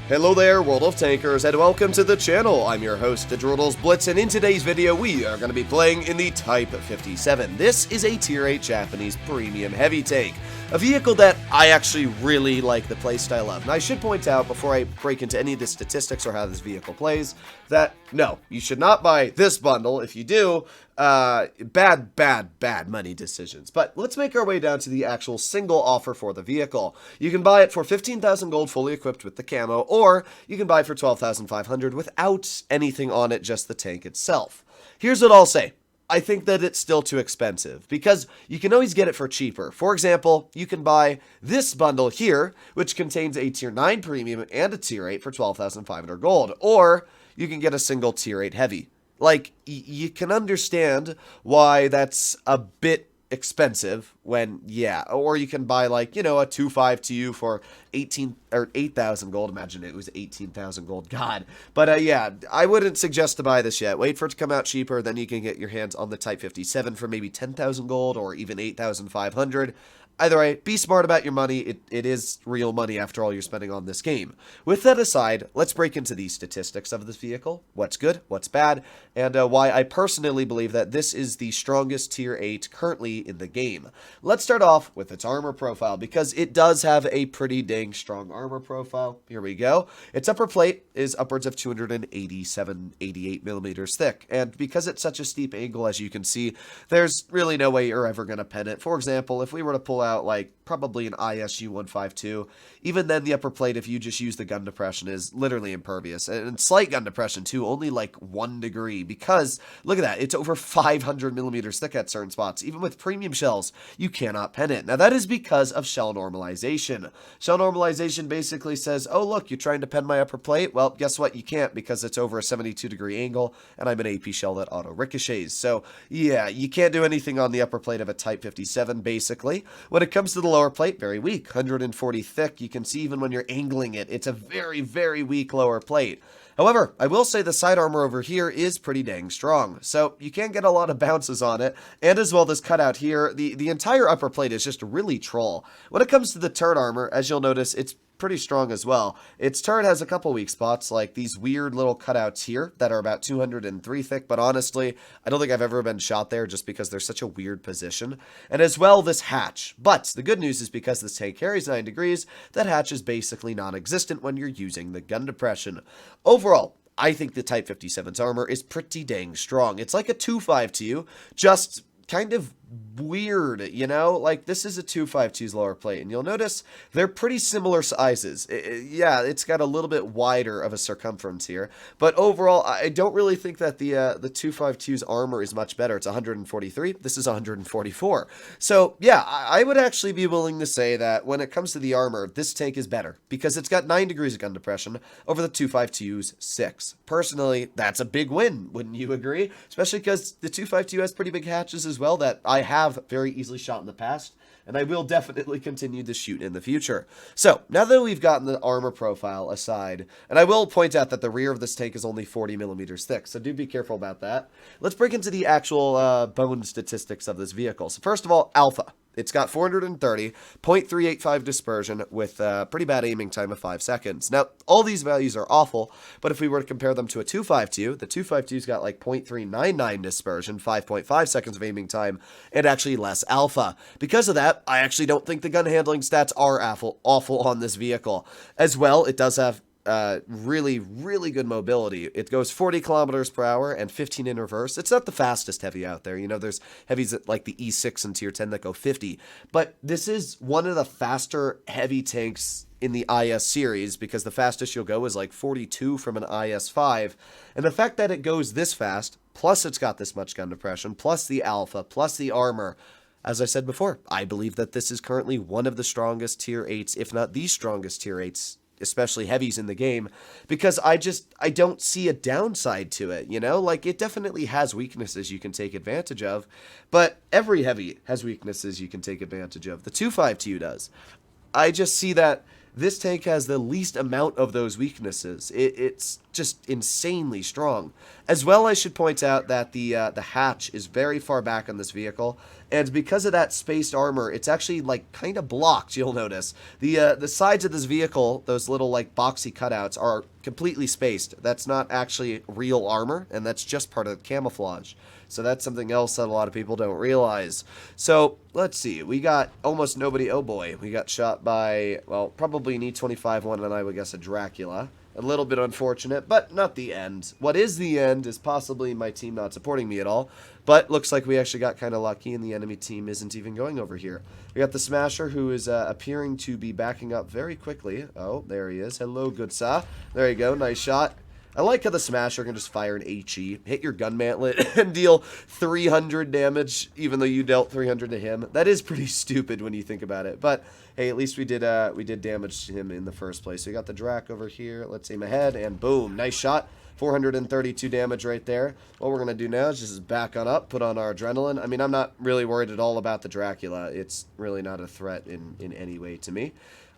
Hello there, World of Tankers, and welcome to the channel. I'm your host, Droodles Blitz, and in today's video, we are going to be playing in the Type 57. This is a Tier 8 Japanese premium heavy tank, a vehicle that I actually really like the playstyle of. And I should point out, before I break into any of the statistics or how this vehicle plays, that no, you should not buy this bundle. If you do, bad money decisions. But let's make our way down to the actual single offer for the vehicle. You can buy it for 15,000 gold fully equipped with the camo, or you can buy it for 12,500 without anything on it, just the tank itself. Here's what I'll say. I think that it's still too expensive, because you can always get it for cheaper. For example, you can buy this bundle here, which contains a Tier 9 Premium and a Tier 8 for 12,500 gold, or you can get a single Tier 8 Heavy. Like, you can understand why that's a bit expensive when, yeah, or you can buy, like, you know, a 252 for 8,000 gold. Imagine it was 18,000 gold. God. But yeah, I wouldn't suggest to buy this yet. Wait for it to come out cheaper, then you can get your hands on the Type 57 for maybe 10,000 gold or even 8,500. Either way, be smart about your money. It is real money after all you're spending on this game. With that aside, let's break into the statistics of this vehicle. What's good, what's bad, and why I personally believe that this is the strongest Tier 8 currently in the game. Let's start off with its armor profile, because it does have a pretty dang strong armor profile. Here we go. Its upper plate is upwards of 288 millimeters thick, and because it's such a steep angle, as you can see, there's really no way you're ever going to pen it. For example, if we were to pull out like probably an ISU 152, even then the upper plate, if you just use the gun depression, is literally impervious, and slight gun depression too, only like 1 degree, because look at that, it's over 500 millimeters thick at certain spots. Even with premium shells, you cannot pen it. Now that is because of shell normalization. Shell normalization basically says, oh look, you're trying to pen my upper plate, well guess what, you can't, because it's over a 72 degree angle and I'm an AP shell that auto ricochets. So yeah, you can't do anything on the upper plate of a Type 57 basically. When it comes to the lower plate, very weak, 140 thick. You can see even when you're angling it, it's a very weak lower plate. However, I will say the side armor over here is pretty dang strong, so you can get a lot of bounces on it, and as well this cutout here, the entire upper plate is just really troll. When it comes to the turret armor, as you'll notice, it's pretty strong as well. Its turret has a couple weak spots, like these weird little cutouts here that are about 203 thick, but honestly, I don't think I've ever been shot there just because they're such a weird position. And as well, this hatch. But the good news is because this tank carries 9 degrees, that hatch is basically non-existent when you're using the gun depression. Overall, I think the Type 57's armor is pretty dang strong. It's like a 252, just kind of weird, you know? Like, this is a 252's lower plate, and you'll notice they're pretty similar sizes. Yeah, it's got a little bit wider of a circumference here, but overall, I don't really think that the 252's armor is much better. It's 143. This is 144. So, yeah, I would actually be willing to say that when it comes to the armor, this tank is better, because it's got 9 degrees of gun depression over the 252's 6. Personally, that's a big win, wouldn't you agree? Especially because the 252 has pretty big hatches as well that I have very easily shot in the past, and I will definitely continue to shoot in the future. So, now that we've gotten the armor profile aside, and I will point out that the rear of this tank is only 40 millimeters thick, so do be careful about that. Let's break into the actual bone statistics of this vehicle. So first of all, alpha. It's got 430, 0.385 dispersion with a pretty bad aiming time of 5 seconds. Now, all these values are awful, but if we were to compare them to a 252, the 252's got like 0.399 dispersion, 5.5 seconds of aiming time, and actually less alpha. Because of that, I actually don't think the gun handling stats are awful on this vehicle. As well, it does have really good mobility. It goes 40 kilometers per hour and 15 in reverse. It's not the fastest heavy out there. You know, there's heavies like the E6 and Tier 10 that go 50, but this is one of the faster heavy tanks in the IS series, because the fastest you'll go is like 42 from an IS5, and the fact that it goes this fast, plus it's got this much gun depression, plus the alpha, plus the armor, as I said before, I believe that this is currently one of the strongest Tier 8s, if not the strongest Tier 8s, especially heavies in the game, because I don't see a downside to it, you know? Like, it definitely has weaknesses you can take advantage of, but every heavy has weaknesses you can take advantage of. The 252 does. I just see that this tank has the least amount of those weaknesses. It's just insanely strong. As well, I should point out that the hatch is very far back on this vehicle, and because of that spaced armor, it's actually like kind of blocked. You'll notice the sides of this vehicle, those little like boxy cutouts, are completely spaced. That's not actually real armor, and that's just part of the camouflage. So that's something else that a lot of people don't realize. So let's see, we got almost nobody. Oh boy, we got shot by, well, probably an E25 one, and I would guess a Dracula. A little bit unfortunate, but not the end. What is the end is possibly my team not supporting me at all, but looks like we actually got kind of lucky and the enemy team isn't even going over here. We got the Smasher, who is appearing to be backing up very quickly. Oh, there he is. Hello, good sir. There you go, nice shot. I like how the Smasher can just fire an HE, hit your gun mantlet, and deal 300 damage, even though you dealt 300 to him. That is pretty stupid when you think about it, but hey, at least we did damage to him in the first place. So we got the Drac over here. Let's aim ahead, and boom, nice shot. 432 damage right there. What we're going to do now is just back on up, put on our adrenaline. I mean, I'm not really worried at all about the Dracula. It's really not a threat in any way to me.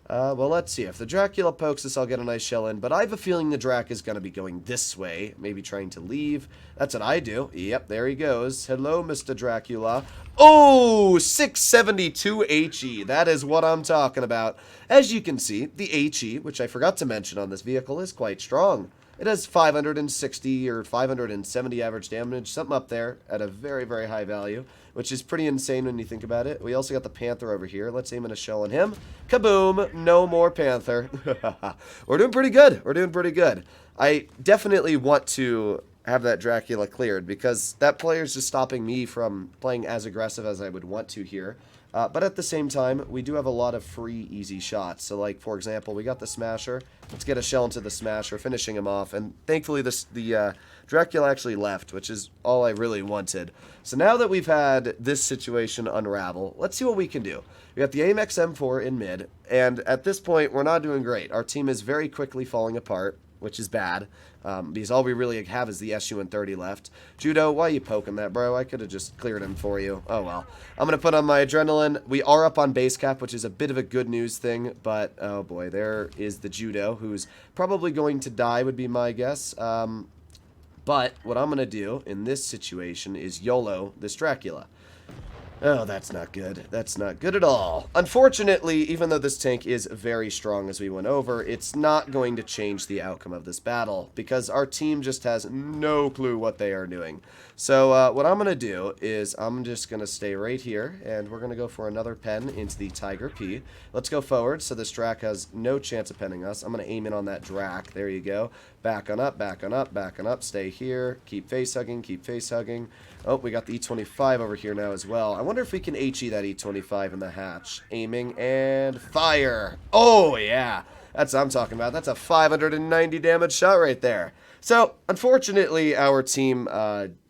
Well, let's see. If the Dracula pokes us, I'll get a nice shell in. But I have a feeling the Drac is going to be going this way. Maybe trying to leave. That's what I do. Yep, there he goes. Hello, Mr. Dracula. Oh, 672 HE. That is what I'm talking about. As you can see, the HE, which I forgot to mention on this vehicle, is quite strong. It has 560 or 570 average damage, something up there at a very, very high value, which is pretty insane when you think about it. We also got the Panther over here. Let's aim in a shell on him. Kaboom! No more Panther. We're doing pretty good. We're doing pretty good. I definitely want to have that Dracula cleared because that player's just stopping me from playing as aggressive as I would want to here. But at the same time, we do have a lot of free, easy shots. So, like, for example, we got the Smasher. Let's get a shell into the Smasher, finishing him off. And thankfully, the Dracula actually left, which is all I really wanted. So now that we've had this situation unravel, let's see what we can do. We got the AIM-X M4 in mid, and at this point, we're not doing great. Our team is very quickly falling apart, which is bad, because all we really have is the SU-130 left. Judo, why are you poking that, bro? I could have just cleared him for you. Oh, well. I'm going to put on my adrenaline. We are up on base cap, which is a bit of a good news thing, but, oh boy, there is the Judo, who's probably going to die, would be my guess. But what I'm going to do in this situation is YOLO this Dracula. Oh, that's not good. That's not good at all. Unfortunately, even though this tank is very strong as we went over, it's not going to change the outcome of this battle because our team just has no clue what they are doing. So what I'm going to do is I'm just going to stay right here, and we're going to go for another pen into the Tiger P. Let's go forward so this Drac has no chance of penning us. I'm going to aim in on that Drac. There you go. Back on up, back on up, back on up. Stay here. Keep face hugging, keep face hugging. Oh, we got the E25 over here now as well. I wonder if we can HE that E25 in the hatch. Aiming and fire. Oh, yeah. That's what I'm talking about. That's a 590 damage shot right there. So, unfortunately, our team,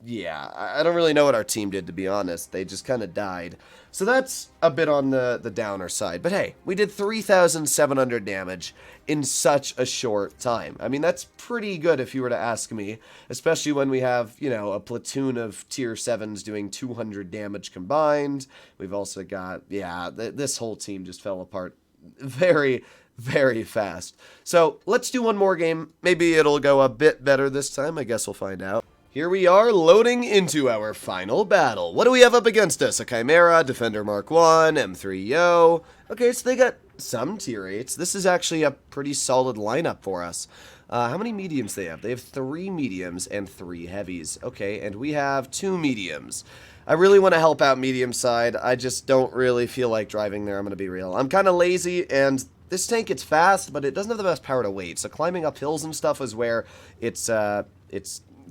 yeah, I don't really know what our team did, to be honest. They just kind of died. So that's a bit on the downer side. But hey, we did 3,700 damage in such a short time. I mean, that's pretty good if you were to ask me, especially when we have, you know, a platoon of tier 7s doing 200 damage combined. We've also got, yeah, this whole team just fell apart very, very fast. So let's do one more game. Maybe it'll go a bit better this time. I guess we'll find out. Here we are loading into our final battle. What do we have up against us? A Chimera, Defender Mark 1, M3Yo. Okay, so they got some tier 8s. This is actually a pretty solid lineup for us. How many mediums they have? They have 3 mediums and 3 heavies. Okay, and we have 2 mediums. I really want to help out medium side. I just don't really feel like driving there, I'm going to be real. I'm kind of lazy, and this tank, it's fast, but it doesn't have the best power to weight. So climbing up hills and stuff is where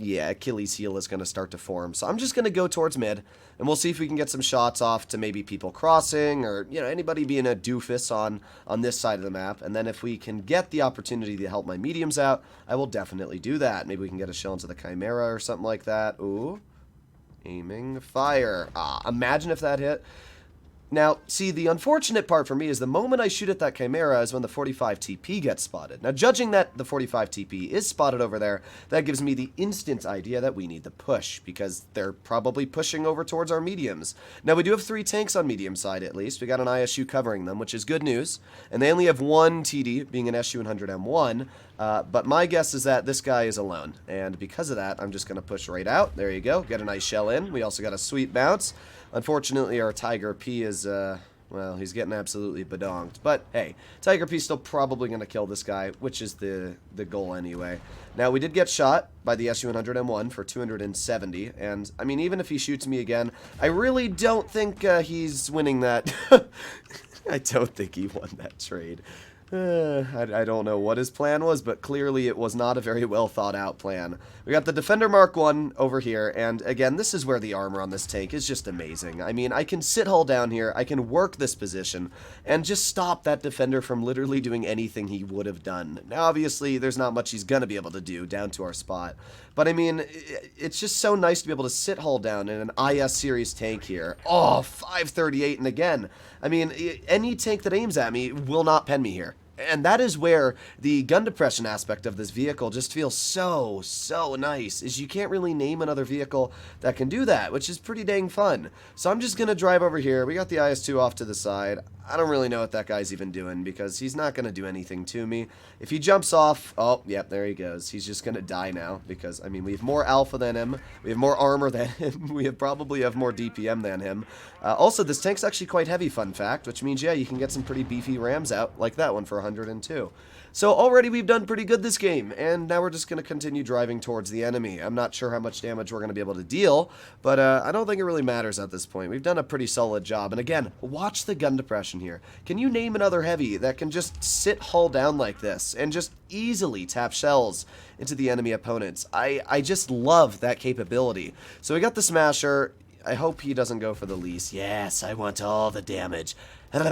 yeah, Achilles heel is going to start to form. So I'm just going to go towards mid, and we'll see if we can get some shots off to maybe people crossing or, you know, anybody being a doofus on this side of the map. And then if we can get the opportunity to help my mediums out, I will definitely do that. Maybe we can get a shell into the Chimera or something like that. Ooh. Aiming, fire. Ah, imagine if that hit. Now, see, the unfortunate part for me is the moment I shoot at that Chimera is when the 45 TP gets spotted. Now, judging that the 45 TP is spotted over there, that gives me the instant idea that we need to push, because they're probably pushing over towards our mediums. Now, we do have 3 tanks on medium side, at least. We got an ISU covering them, which is good news. And they only have 1 TD, being an SU-100M1. But my guess is that this guy is alone. And because of that, I'm just going to push right out. There you go. Get a nice shell in. We also got a sweet bounce. Unfortunately, our Tiger P is, well, he's getting absolutely badonked. But, hey, Tiger P's still probably going to kill this guy, which is the goal anyway. Now, we did get shot by the SU-100M1 for 270. And, I mean, even if he shoots me again, I really don't think he's winning that. I don't think he won that trade. I don't know what his plan was, but clearly it was not a very well thought out plan. We got the Defender Mark 1 over here, and again, this is where the armor on this tank is just amazing. I mean, I can sit hull down here, I can work this position, and just stop that Defender from literally doing anything he would have done. Now, obviously, there's not much he's going to be able to do down to our spot, but I mean, it's just so nice to be able to sit hull down in an IS series tank here. Oh, 538, and again, I mean, any tank that aims at me will not pen me here. And that is where the gun depression aspect of this vehicle just feels so nice, is you can't really name another vehicle that can do that, which is pretty dang fun. So I'm just going to drive over here. We got the IS-2 off to the side. I don't really know what that guy's even doing, because he's not going to do anything to me. If he jumps off, oh, yep, there he goes. He's just going to die now, because, I mean, we have more alpha than him. We have more armor than him. We probably have more DPM than him. Also, this tank's actually quite heavy, fun fact, which means, yeah, you can get some pretty beefy rams out, like that one for 102. So already we've done pretty good this game, and now we're just going to continue driving towards the enemy. I'm not sure how much damage we're going to be able to deal, but I don't think it really matters at this point. We've done a pretty solid job, and again, watch the gun depression here. Can you name another heavy that can just sit hull down like this and just easily tap shells into the enemy opponents? I just love that capability. So we got the Smasher. I hope he doesn't go for the lease. Yes, I want all the damage. Okay,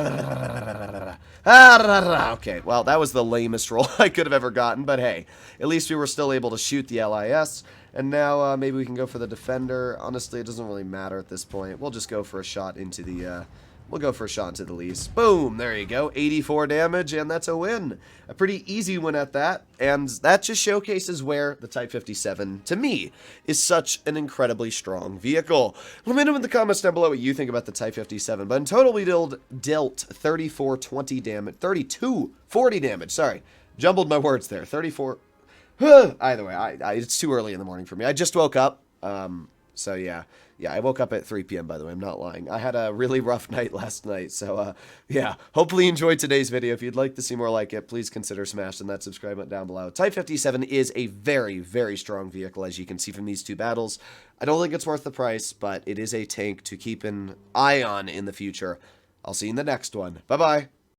well, that was the lamest roll I could have ever gotten, but hey, at least we were still able to shoot the LIS, and now maybe we can go for the Defender. Honestly, it doesn't really matter at this point. We'll just go for a shot into the, lease. Boom! There you go. 84 damage, and that's a win. A pretty easy win at that, and that just showcases where the Type 57, to me, is such an incredibly strong vehicle. Let me know in the comments down below what you think about the Type 57, but in total we dealt 3420 damage, 3240 damage, sorry. Jumbled my words there. 34... Either way, it's too early in the morning for me. I just woke up, so yeah. Yeah, I woke up at 3 p.m., by the way. I'm not lying. I had a really rough night last night. So, yeah, hopefully you enjoyed today's video. If you'd like to see more like it, please consider smashing that subscribe button down below. Type 57 is a very, very strong vehicle, as you can see from these 2 battles. I don't think it's worth the price, but it is a tank to keep an eye on in the future. I'll see you in the next one. Bye-bye.